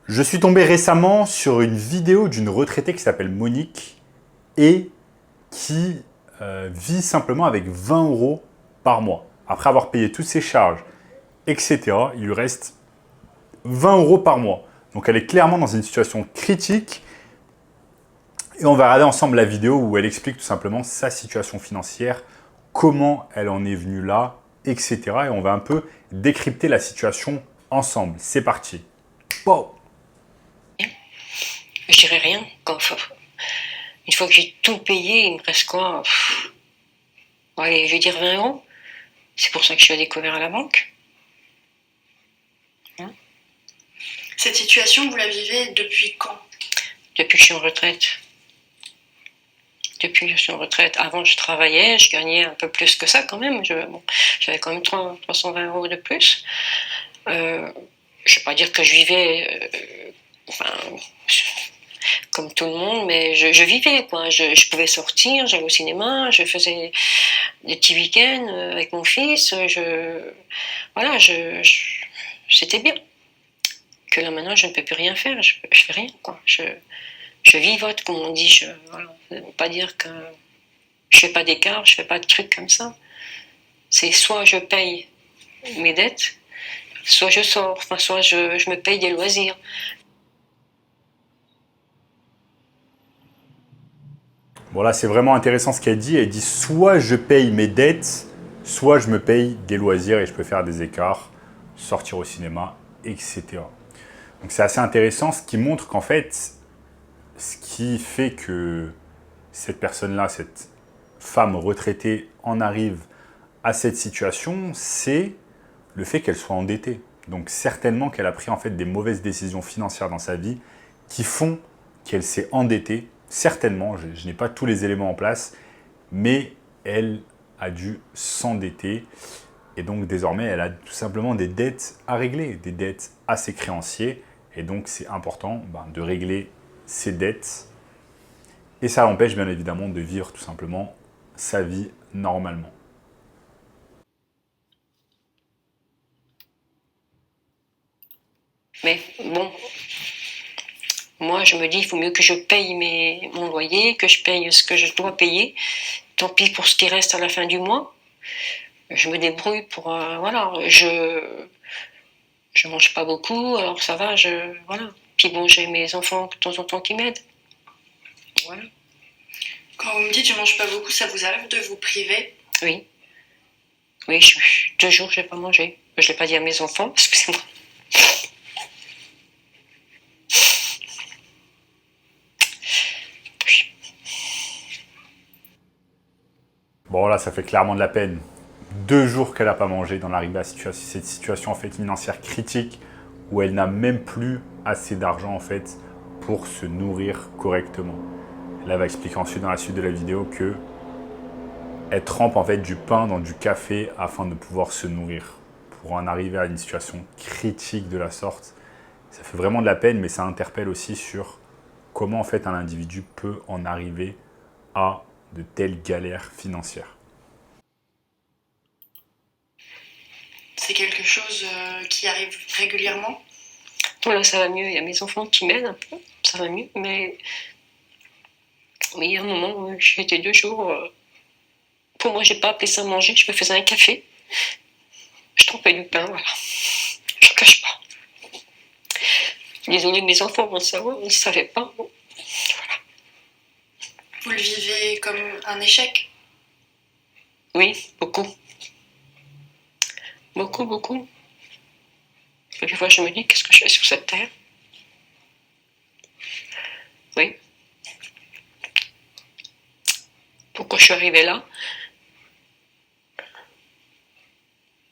Je suis tombé récemment sur une vidéo d'une retraitée qui s'appelle Monique et qui vit simplement avec 20 euros par mois. Après avoir payé toutes ses charges, etc., il lui reste 20 euros par mois. Donc elle est clairement dans une situation critique et on va regarder ensemble la vidéo où elle explique tout simplement sa situation financière, comment elle en est venue là, etc. Et on va un peu décrypter la situation ensemble. C'est parti. Wow. Je dirais rien. Une fois que j'ai tout payé, il me reste quoi? Allez, je vais dire 20 euros. C'est pour ça que je suis à découvert à la banque. Cette situation, vous la vivez depuis quand? Depuis que je suis en retraite. Depuis que je suis en retraite. Avant, je travaillais, je gagnais un peu plus que ça quand même. J'avais quand même 320 euros de plus. Je ne vais pas dire que je vivais comme tout le monde, mais je vivais, quoi. Je pouvais sortir, j'allais au cinéma, je faisais des petits week-ends avec mon fils. C'était bien. Que là maintenant, je ne peux plus rien faire. Je fais rien, quoi. Je vivote, comme on dit. Voilà. Ça ne veut pas dire que je fais pas d'écart, je fais pas de trucs comme ça. C'est soit je paye mes dettes, soit je sors, soit je me paye des loisirs. Bon là, c'est vraiment intéressant ce qu'elle dit. Elle dit soit je paye mes dettes, soit je me paye des loisirs et je peux faire des écarts, sortir au cinéma, etc. Donc c'est assez intéressant, ce qui montre qu'en fait, ce qui fait que cette personne-là, cette femme retraitée en arrive à cette situation, c'est le fait qu'elle soit endettée. Donc certainement qu'elle a pris en fait des mauvaises décisions financières dans sa vie qui font qu'elle s'est endettée. Certainement, je n'ai pas tous les éléments en place, mais elle a dû s'endetter. Et donc désormais, elle a tout simplement des dettes à régler, des dettes à ses créanciers. Et donc c'est important de régler ses dettes. Et ça l'empêche bien évidemment de vivre tout simplement sa vie normalement. Mais bon, moi je me dis, il faut mieux que je paye mon loyer, que je paye ce que je dois payer. Tant pis pour ce qui reste à la fin du mois. Je me débrouille pour... voilà, je mange pas beaucoup, alors ça va, voilà. Puis bon, j'ai mes enfants de temps en temps qui m'aident. Voilà. Quand vous me dites je mange pas beaucoup, ça vous arrive de vous priver? Oui. Oui, 2 jours, je n'ai pas mangé. Je ne l'ai pas dit à mes enfants, excusez-moi. Bon là, ça fait clairement de la peine. 2 jours qu'elle n'a pas mangé dans l'arrivée à cette situation en fait financière critique où elle n'a même plus assez d'argent en fait pour se nourrir correctement. Là, elle va expliquer ensuite dans la suite de la vidéo que elle trempe en fait du pain dans du café afin de pouvoir se nourrir. Pour en arriver à une situation critique de la sorte, ça fait vraiment de la peine, mais ça interpelle aussi sur comment en fait un individu peut en arriver à de telles galères financières. C'est quelque chose qui arrive régulièrement? Voilà, ça va mieux. Il y a mes enfants qui m'aident un peu. Ça va mieux. Mais oui, à un moment, j'ai été 2 jours. Pour moi, j'ai pas appelé ça manger. Je me faisais un café. Je trempais du pain, voilà. Je ne cache pas. Désolée, mes enfants vont le savoir. On ne savait pas. Voilà. Vous le vivez comme un échec? Oui, beaucoup. Beaucoup, beaucoup. Des fois, je me dis, qu'est-ce que je fais sur cette terre? Oui. Pourquoi je suis arrivée là?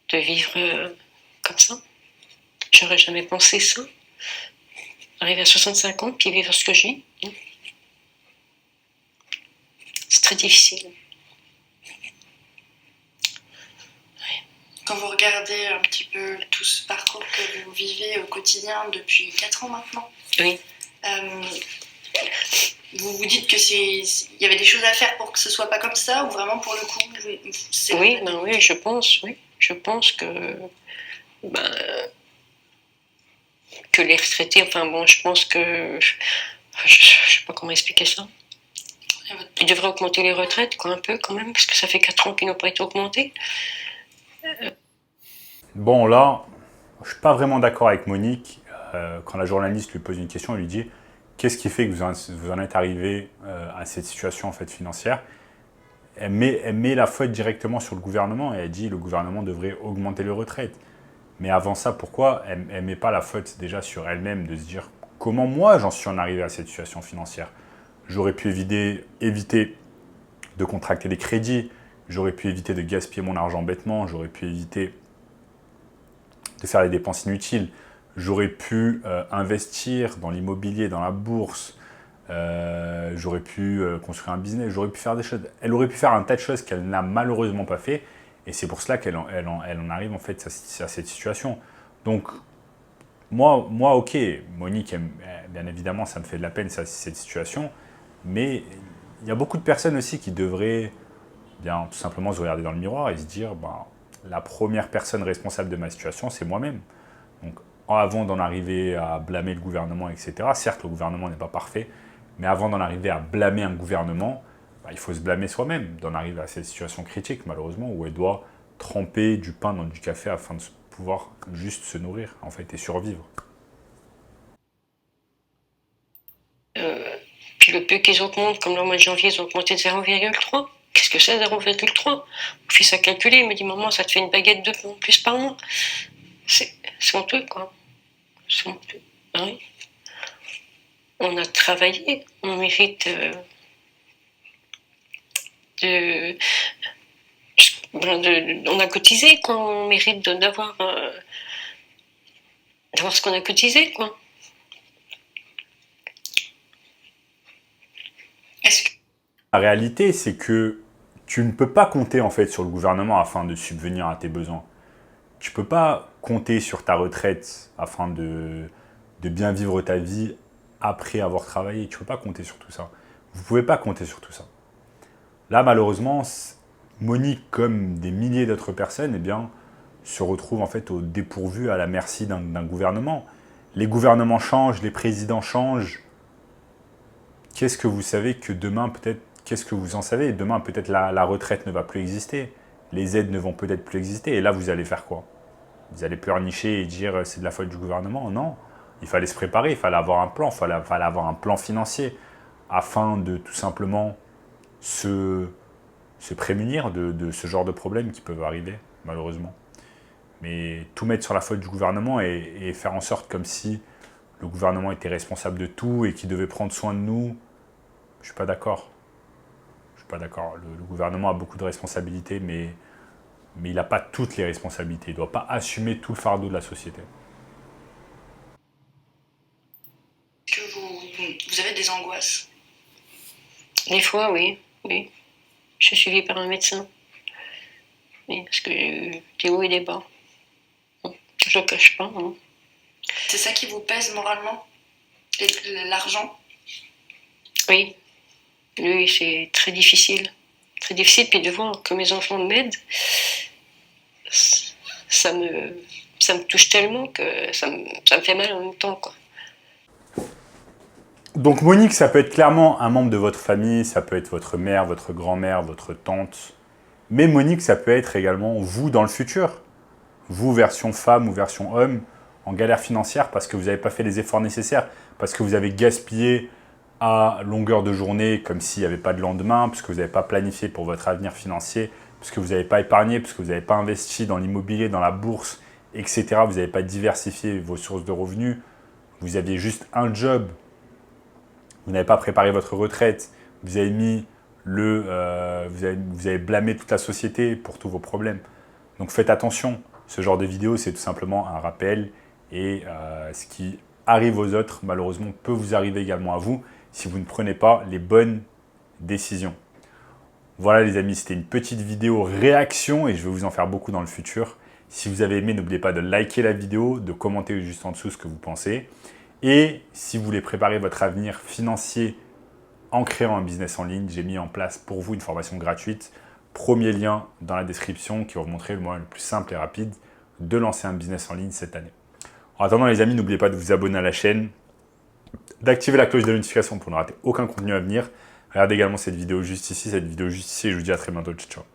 De vivre comme ça. J'aurais jamais pensé ça. Arriver à 65 ans, puis vivre ce que j'ai. C'est très difficile. Quand vous regardez un petit peu tout ce parcours que vous vivez au quotidien depuis 4 ans maintenant, Oui. Vous vous dites que il y avait des choses à faire pour que ce soit pas comme ça, ou vraiment pour le coup, oui, oui, je pense, oui. Je pense que que les retraités, enfin bon, je pense que, je sais pas comment expliquer ça. Ils devraient augmenter les retraites, quoi, un peu quand même, parce que ça fait 4 ans qu'ils n'ont pas été augmentés. Bon, là, je suis pas vraiment d'accord avec Monique. Quand la journaliste lui pose une question, elle lui dit qu'est-ce qui fait que vous en êtes arrivé à cette situation en fait, financière. Elle met la faute directement sur le gouvernement et elle dit le gouvernement devrait augmenter les retraites. Mais avant ça, pourquoi elle ne met pas la faute déjà sur elle-même de se dire comment moi j'en suis en arrivé à cette situation financière. J'aurais pu éviter de contracter des crédits, j'aurais pu éviter de gaspiller mon argent bêtement, j'aurais pu éviter de faire des dépenses inutiles, j'aurais pu investir dans l'immobilier, dans la bourse, j'aurais pu construire un business, j'aurais pu faire des choses. Elle aurait pu faire un tas de choses qu'elle n'a malheureusement pas fait. Et c'est pour cela qu'elle en arrive en fait à cette situation. Donc, moi ok, Monique, bien évidemment, ça me fait de la peine cette situation. Mais il y a beaucoup de personnes aussi qui devraient bien tout simplement se regarder dans le miroir et se dire, bah, la première personne responsable de ma situation, c'est moi-même. Donc, avant d'en arriver à blâmer le gouvernement, etc., certes, le gouvernement n'est pas parfait, mais avant d'en arriver à blâmer un gouvernement, bah, il faut se blâmer soi-même, d'en arriver à cette situation critique, malheureusement, où elle doit tremper du pain dans du café afin de pouvoir juste se nourrir, en fait, et survivre. Puis le peu qu'ils augmentent, comme le mois de janvier, ils ont augmenté de 0,3. Qu'est-ce que c'est 0,3? On fait ça calculer, il me dit maman, ça te fait une baguette de pain en plus par mois. C'est honteux, quoi. C'est honteux. Ah oui. On a travaillé, on mérite on a cotisé, quoi. On mérite d'avoir ce qu'on a cotisé, quoi. La réalité, c'est que tu ne peux pas compter en fait sur le gouvernement afin de subvenir à tes besoins. Tu ne peux pas compter sur ta retraite afin de bien vivre ta vie après avoir travaillé. Tu ne peux pas compter sur tout ça. Vous ne pouvez pas compter sur tout ça. Là, malheureusement, Monique, comme des milliers d'autres personnes, eh bien, se retrouve en fait au dépourvu, à la merci d'un gouvernement. Les gouvernements changent, les présidents changent. Qu'est-ce que vous savez que demain, peut-être, qu'est-ce que vous en savez? Demain, peut-être la retraite ne va plus exister. Les aides ne vont peut-être plus exister. Et là, vous allez faire quoi? Vous allez pleurnicher et dire c'est de la faute du gouvernement? Non. Il fallait se préparer, il fallait avoir un plan, il fallait avoir un plan financier afin de tout simplement se prémunir de ce genre de problèmes qui peuvent arriver, malheureusement. Mais tout mettre sur la faute du gouvernement et faire en sorte comme si le gouvernement était responsable de tout et qu'il devait prendre soin de nous, je ne suis pas d'accord. Je suis pas d'accord. Le gouvernement a beaucoup de responsabilités, mais il n'a pas toutes les responsabilités. Il ne doit pas assumer tout le fardeau de la société. Est-ce que vous avez des angoisses? Des fois, oui. Oui. Je suis suivie par un médecin. Oui, parce que des hauts et des bas. Je ne le cache pas. Hein. C'est ça qui vous pèse moralement? L'argent? Oui. Lui, c'est très difficile. Très difficile. Puis de voir que mes enfants m'aident, ça me touche tellement que ça me fait mal en même temps, quoi. Donc Monique, ça peut être clairement un membre de votre famille, ça peut être votre mère, votre grand-mère, votre tante. Mais Monique, ça peut être également vous dans le futur. Vous, version femme ou version homme, en galère financière parce que vous n'avez pas fait les efforts nécessaires, parce que vous avez gaspillé à longueur de journée comme s'il n'y avait pas de lendemain, parce que vous n'avez pas planifié pour votre avenir financier, parce que vous n'avez pas épargné, parce que vous n'avez pas investi dans l'immobilier, dans la bourse, etc. Vous n'avez pas diversifié vos sources de revenus. Vous aviez juste un job. Vous n'avez pas préparé votre retraite. Vous avez mis vous avez blâmé toute la société pour tous vos problèmes. Donc faites attention. Ce genre de vidéo, c'est tout simplement un rappel. Et ce qui arrive aux autres, malheureusement, peut vous arriver également à vous si vous ne prenez pas les bonnes décisions. Voilà les amis, c'était une petite vidéo réaction et je vais vous en faire beaucoup dans le futur. Si vous avez aimé, n'oubliez pas de liker la vidéo, de commenter juste en dessous ce que vous pensez. Et si vous voulez préparer votre avenir financier en créant un business en ligne, j'ai mis en place pour vous une formation gratuite. Premier lien dans la description qui va vous montrer le moyen le plus simple et rapide de lancer un business en ligne cette année. En attendant les amis, n'oubliez pas de vous abonner à la chaîne, d'activer la cloche de notification pour ne rater aucun contenu à venir. Regardez également cette vidéo juste ici, et je vous dis à très bientôt. Ciao, ciao.